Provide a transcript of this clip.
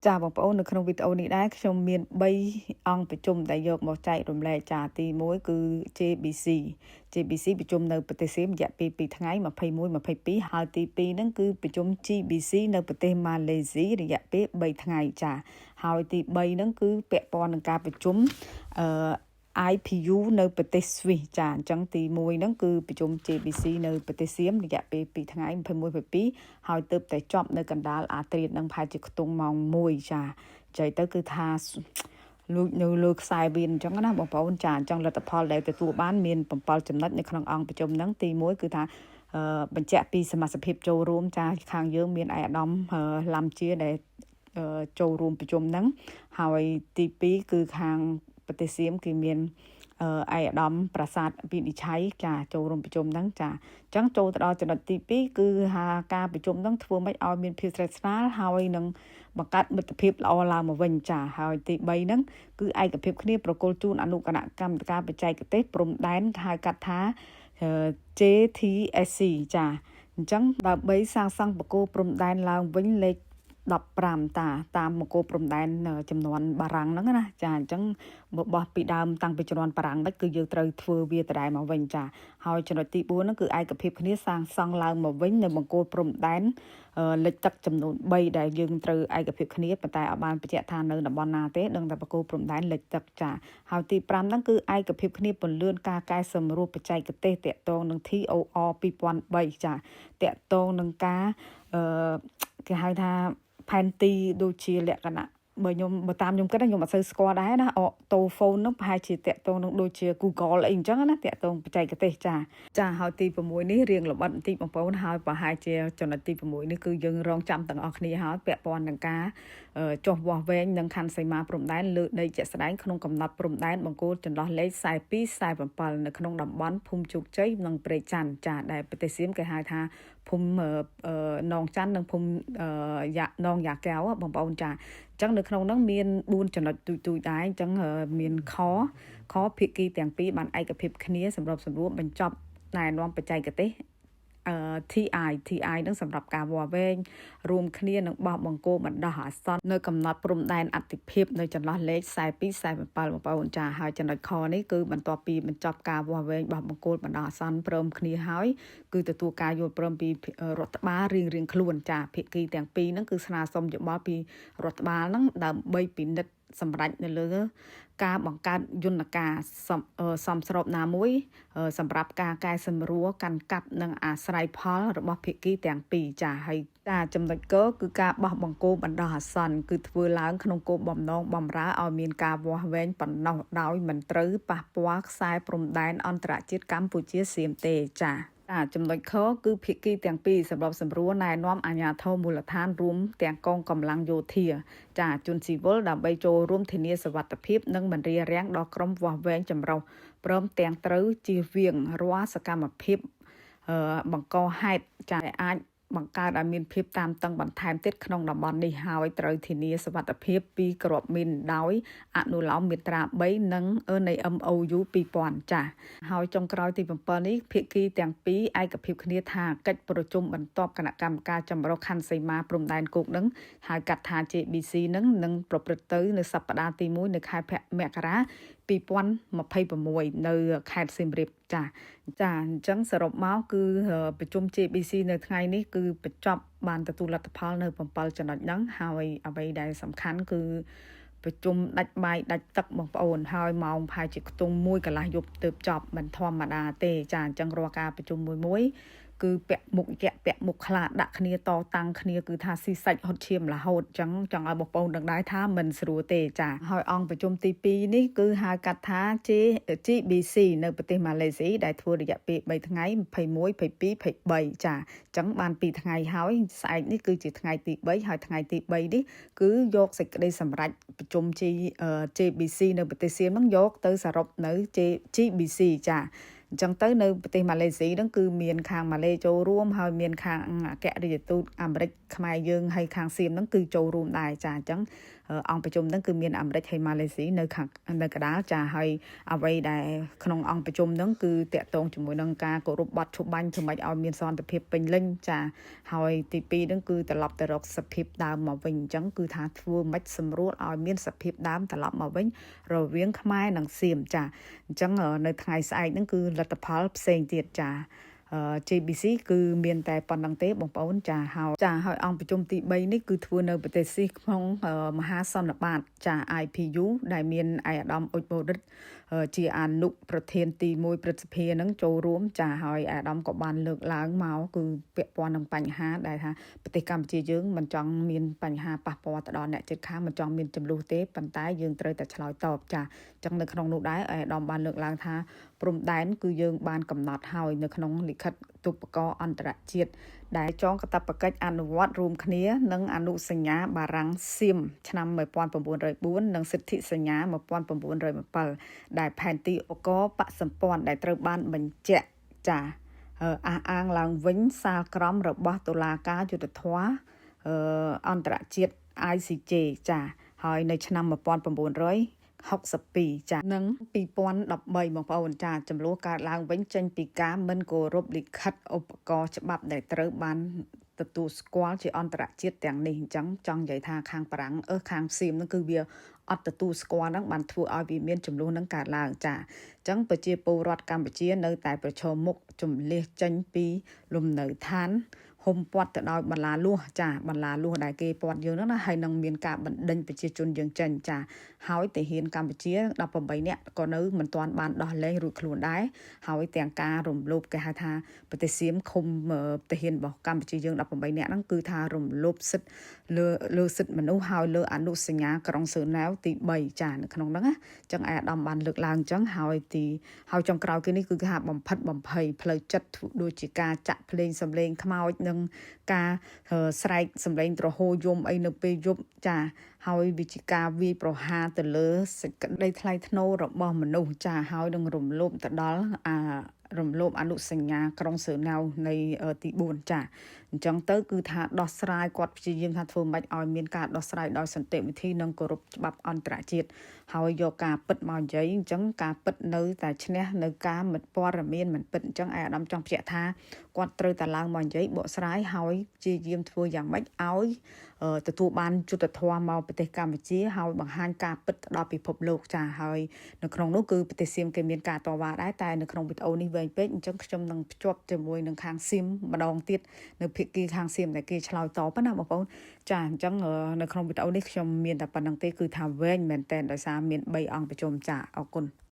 ចាបងប្អូននៅក្នុងវីដេអូនេះដែរខ្ញុំមាន3អង្គប្រជុំដែលយកមកចែករំលែកចាទី1គឺ JBC ប្រជុំនៅប្រទេសសៀមរយៈពេល2ថ្ងៃ21 22ហើយទី2ហ្នឹងគឺប្រជុំ GBC នៅប្រទេសម៉ាឡេស៊ីរយៈពេល3ថ្ងៃចាហើយទី3ហ្នឹងគឺពាក់ព័ន្ធនឹងការប្រជុំអឺ IPU នៅប្រទេសស្វីសចាអញ្ចឹងទី1ហ្នឹងគឺប្រជុំ JBC នៅប្រទេសសៀមរយៈពេល2ថ្ងៃ21 22ហើយទើបតែចប់នៅកណ្ដាលអាត្រៀតនឹងប្រហែលជាខ្ទង់ម៉ោង1ចាចៃទៅគឺថាលូកនៅលើខ្សែវាអញ្ចឹងណាបងប្អូនចាអញ្ចឹងលទ្ធផលដែលទទួលបានមាន7ចំណុចនៅក្នុងអង្គប្រជុំហ្នឹងទី1គឺថាបញ្ជាក់ពីសមាជិកចូលរួមចាខាងយើងមានឯកឧត្តមឡាំជាដែលចូលរួមប្រជុំហ្នឹងហើយទី2គឺខាងប្រទេសសៀមគឺមានឯកឧត្តមប្រាសាទវិនិច្ឆ័យចាចូលរួមប្រជុំហ្នឹងចាអញ្ចឹងចូលទៅដល់ចំណុចទី2គឺការប្រជុំហ្នឹងធ្វើម៉េចឲ្យមានភាពស្និទ្ធស្នាលហើយនឹងបង្កើតមិត្តភាពល្អឡើងមកវិញចាហើយទី3ហ្នឹងគឺឯកភាពគ្នាប្រគល់ជូនអនុគណៈកម្មការបច្ចេកទេសព្រំដែនហៅកាត់ថា JTSC ចាអញ្ចឹងដើម្បីសាងសង់បកគោព្រំដែនឡើងវិញលេខ15តាមមកគោព្រំដែនចំនួនបារាំងហ្នឹងណាចាអញ្ចឹងរបស់ពីដើមតាំងពីចំនួនបារាំងហ្នឹងគឺយើងត្រូវធ្វើវាដដែលមកវិញចាហើយចំណុចទី4ហ្នឹងគឺឯកភាពគ្នាសាងសង់ឡើងមកវិញនៅបង្គោលព្រំដែនលេខទឹកចំនួន3ដែលយើងត្រូវឯកភាពគ្នាប៉ុន្តែអត់បានបញ្ជាក់ថានៅតំបន់ណាទេដឹងតែបង្គោលព្រំដែនលេខទឹកចាហើយទី5ហ្នឹងគឺឯកភាពគ្នាពន្លឿនការកែសម្រួលបច្ចេកទេសតាក់ទងនឹង TOR 2003ចាតាក់ទងនឹងការគេហៅថាផែនទីដូចជាលក្ខណៈបើតាមខ្ញុំគិតខ្ញុំអត់សូវស្គាល់ដែរណាអូតូហ្វូននោះប្រហែលជាតាក់ទងនឹងដូចជា Google អីអញ្ចឹងណាតាក់ទងបច្ចេកទេសចាហើយទី6នេះរៀងល្បិតបន្តិចបងប្អូនហើយប្រហែលជាចំណុចទី6នេះគឺយើងរងចាំទាំងអស់គ្នាហើយពាក់ព័ន្ធនឹងការចុះវាស់វែងនិងខណ្ឌសីមាព្រំដែនលើដីជាក់ស្ដែងក្នុងកំណត់ព្រំដែនបង្គោលចន្លោះលេខ42 47នៅក្នុងតំបន់ភូមិជោគជ័យនិងព្រែកច័ន្ទចាដែលប្រទេសសៀមគេហៅថាភូមិនងច័ន្ទនិងភូមិនងយ៉ាកែវបងប្អូនចាអញ្ចឹងនៅក្នុងហ្នឹងមាន4ចំណុចទូចៗដែរអញ្ចឹងមានខភាគីទាំងពីរបានឯកភាពគ្នាសម្របសម្រួលបញ្ចប់ណែនាំបច្ចេកទេសTI នឹងសម្រាប់ការវាស់វែងរួមគ្នានឹងបោះបង្គោលបណ្ដោះអាសន្ននៅកំណត់ព្រំដែនអតិភិបនៅចន្លោះលេខ42 47បងប្អូនចាហើយចំណុចខនេះគឺបន្ទាប់ពីបញ្ចប់ការវាស់វែងបោះបង្គោលបណ្ដោះអាសន្នព្រមគ្នាហើយគឺទទួលការយល់ព្រមពីរដ្ឋបាលរៀងៗខ្លួនចាភាគីទាំងពីរហ្នឹងគឺស្នើសុំយោបល់ពីរដ្ឋបាលហ្នឹងដើម្បីពិនិត្យសម្រាប់នៅលើការបង្កើតយន្តការសមស្របណាមួយសម្រាប់ការកែសម្រួលកាន់កាប់និងអាស្រ័យផលរបស់ភាគីទាំងពីរចាហើយចំណុចគឺការបោះបង្គោលបណ្ដោះអាសន្នគឺធ្វើឡើងក្នុងគោលបំណងបម្រើឲ្យមានការវាស់វែងប៉ុណ្ណោះដោយមិនត្រូវប៉ះពាល់ខ្សែព្រំដែនអន្តរជាតិកម្ពុជាសៀមទេចាចំណុចខគឺភាគីទាំងពីរសម្របសម្រួលណែនាំអាជ្ញាធរមូលដ្ឋានរួមទាំងកងកម្លាំងយោធាជនស៊ីវិលដើម្បីចូលរួមធានាសុវត្ថិភាពនិងមិនរារាំងដល់ក្រុមវាស់វែងចម្រុះព្រមទាំងត្រូវជៀសវាងរាល់សកម្មភាពបង្កហេតុអាចបង្កើតឲ្យមានភាពតានតឹងបន្ថែមទៀតក្នុងតំបន់នេះហើយត្រូវធានាសុវត្ថិភាពពីក្របមីនដោយអនុលោមមាត្រា3និងនៃ MOU 2000ចាហើយចុងក្រោយទី7នេះភាគីទាំងពីរឯកភាពគ្នាថាកិច្ចប្រជុំបន្ទាប់គណៈកម្មការចម្រុះខណ្ឌសីមាព្រំដែនគោកនឹងហៅកាត់ថា JBC នឹងប្រព្រឹត្តទៅនៅសប្តាហ៍ទី1នៅខែមករា2026នៅខេត្តសៀមរាបចាអញ្ចឹងសរុបមកគឺប្រជុំ JBC នៅថ្ងៃនេះគឺបញ្ចប់បានទទួលលទ្ធផលនៅ7ចំណុចហ្នឹងហើយអ្វីដែលសំខាន់គឺប្រជុំដាច់បាយដាច់ទឹកបងប្អូនហើយម៉ោងប្រហែលជាខ្ទង់1កន្លះយប់ទើបចប់មិនធម្មតាទេចាអញ្ចឹងរាល់ការប្រជុំមួយគឺពាក់មុខខ្លាដាក់គ្នាតតាំងគ្នាគឺថាស៊ីសាច់ហត់ឈាមរហូតអញ្ចឹងចង់ឲ្យបងប្អូនដឹងដែរថាមិនស្រួលទេចាហើយអង្គប្រជុំទី2នេះគឺហៅកាត់ថា GBC នៅប្រទេសម៉ាឡេស៊ីដែលធ្វើរយៈពេល3ថ្ងៃ21 22 23ចាអញ្ចឹងបាន2ថ្ងៃហើយស្អែកនេះគឺជាថ្ងៃទី3ហើយថ្ងៃទី3នេះគឺយកសេចក្តីសម្រេចប្រជុំ JBC នៅប្រទេសសៀមហ្នឹងយកទៅសរុបនៅ GBC ចា ចឹងទៅនៅប្រទេសម៉ាឡេស៊ីហ្នឹងគឺមានខាងម៉ាឡេចូលរួមហើយមានខាងអគ្គរដ្ឋទូតអាមេរិកខ្មែរយើងហើយខាងសៀមហ្នឹងគឺចូលរួមដែរចាអញ្ចឹងអង្គប្រជុំហ្នឹងគឺមានអាមេរិកហើយម៉ាឡេស៊ីនៅខាងនៅកណ្ដាលចាហើយអ្វីដែលក្នុងអង្គប្រជុំហ្នឹងគឺតាក់ទងជាមួយនឹងការគោរពបទឈប់បាញ់ធ្វើម៉េចឲ្យមានសន្តិភាពពេញលេញចាហើយទី2ហ្នឹងគឺត្រឡប់ទៅរកសភាពដើមមកវិញអញ្ចឹងគឺថាធ្វើម៉េចសម្រួលឲ្យមានសភាពដើមត្រឡប់មកវិញរវាងខ្មែរនិងសៀមចាអញ្ចឹងនៅថ្ងៃស្អែកហ្នឹងគឺលទ្ធផលផ្សេងទៀតចាJBC គឺមានតែប៉ុណ្្នឹងទេបងប្អូនចាហើយអង្គប្រជុំទី3នេះគឺធ្វើនៅប្រទេសស៊ីក្នុងមហាសន្និបាតចា IPU ដែលមានឯកឧត្តមអ៊ុចបូរិតជាអនុប្រធានទី1ព្រឹទ្ធសភានឹងចូលរួមចាហើយឯកឧត្តមក៏បានលើកឡើងមកគឺពាក់ព័ន្ធនឹងបញ្ហាដែលថាប្រទេសកម្ពុជាយើងមិនចង់មានបញ្ហាប៉ះពាល់ទៅដល់អ្នកជិតខាងមិនចង់មានចំនួនទេប៉ុន្តែយើងត្រូវតែឆ្លើយតបចាអញ្ចឹងនៅក្នុងនោះដែរឯកឧត្តមបានលើកឡើងថាព្រំដែនគឺយើងបានកំណត់ហើយនៅក្នុងលិខិតទុបកោអន្តរជាតិដែលចងកាតព្វកិច្ចអនុវត្តរួមគ្នានឹងអនុសញ្ញាបារាំងសៀមឆ្នាំ1904និងសិទ្ធិសញ្ញា1907ដែលផែនទីឧបករណ៍បសម្ព័ន្ធដែលត្រូវបានបញ្ជាក់ចាអះអាងឡើងវិញសាលក្រមរបស់តុលាការយុត្តិធម៌អន្តរជាតិ ICJ ចាហើយនៅឆ្នាំ1962ចានិង2013បងប្អូនចាចំនួនកើតឡើងវិញចេញពីការមិនគោរពលិខិតឧបករណ៍ច្បាប់ដែលត្រូវបានទទួលស្គាល់ជាអន្តរជាតិទាំងនេះអញ្ចឹងចង់និយាយថាខាងបារាំងខាងសៀមហ្នឹងគឺវាអត់ទទួលស្គាល់ហ្នឹងបានធ្វើឲ្យវាមានចំនួនហ្នឹងកើតឡើងចាអញ្ចឹងប្រជាពលរដ្ឋកម្ពុជានៅតែប្រឈមមុខជំនះចេញពីលំនៅឋានហុំព័ទ្ធទៅដោយបន្លាលួសចាបន្លាលួសដែលគេព័ទ្ធយើងហ្នឹងណាហើយនឹងមានការបណ្ដេញប្រជាជនយើងចេញចាហើយទាហានកម្ពុជា18នាក់ក៏នៅមិនទាន់បានដោះលែងរួចខ្លួនដែរហើយទាំងការរំលោភគេហៅថាប្រទេសសៀមឃុំទាហានរបស់កម្ពុជាយើង18នាក់ហ្នឹងគឺថារំលោភសិទ្ធិលើសិទ្ធិមនុស្សហើយលើអនុសញ្ញាក្រុងសឺណែវទី3ចានៅក្នុងហ្នឹងណាអញ្ចឹងឯកឧត្តមបានលើកឡើងអញ្ចឹងហើយចុងក្រោយគឺនេះគឺថាបំផិតបំភ័យផ្លូវចិត្តដូចជាការចាក់ភ្លេងសំឡេងខ្មោចនិងការស្រែកសំឡេងទ្រហោយំអីនៅពេលយប់ចាហើយវិជាការវាយប្រហារទៅលើសេចក្តីថ្លៃថ្នូររបស់មនុស្សចាហើយនឹងរំលោភទៅដល់រំលោភអនុសញ្ញាក្រុងសឺណែវនៃទី4ចាអញ្ចឹងទៅគឺថាដោះស្រាយគាត់ព្យាយាមថាធ្វើម៉េចឲ្យមានការដោះស្រាយដោយសន្តិវិធីនិងគោរពច្បាប់អន្តរជាតិហើយយកការពិតមកនិយាយអញ្ចឹងការពិតនៅតែឈ្នះនៅការមិនព័ត៌មានមិនពិតអញ្ចឹងឯកឧត្តមចង់បញ្ជាក់ថាគាត់ត្រូវតែឡើងមកនិយាយបកស្រាយហើយព្យាយាមធ្វើយ៉ាងម៉េចឲ្យទទួលបានយុត្តិធម៌មកប្រទេសកម្ពុជាហើយបង្ហាញការពិតទៅដល់ពិភពលោកចាហើយនៅក្នុងនោះគឺប្រទេសសៀមគេមានការតវ៉ាដែរតែនៅក្នុងវីដេអូនេះវែងពេកអញ្ចឹងខ្ញុំនឹងភ្ជាប់ជាមួយនឹងខាងសៀមម្ដងទៀតនៅភាគីខាងសៀមដែលគេឆ្លើយតបណាបងប្អូនចាអញ្ចឹងនៅក្នុងវីដេអូនេះខ្ញុំមានតែប៉ុណ្្នឹងទេគឺថាវែងមែនតើដោយសារមាន3អង្គប្រជុំចាអរគុណ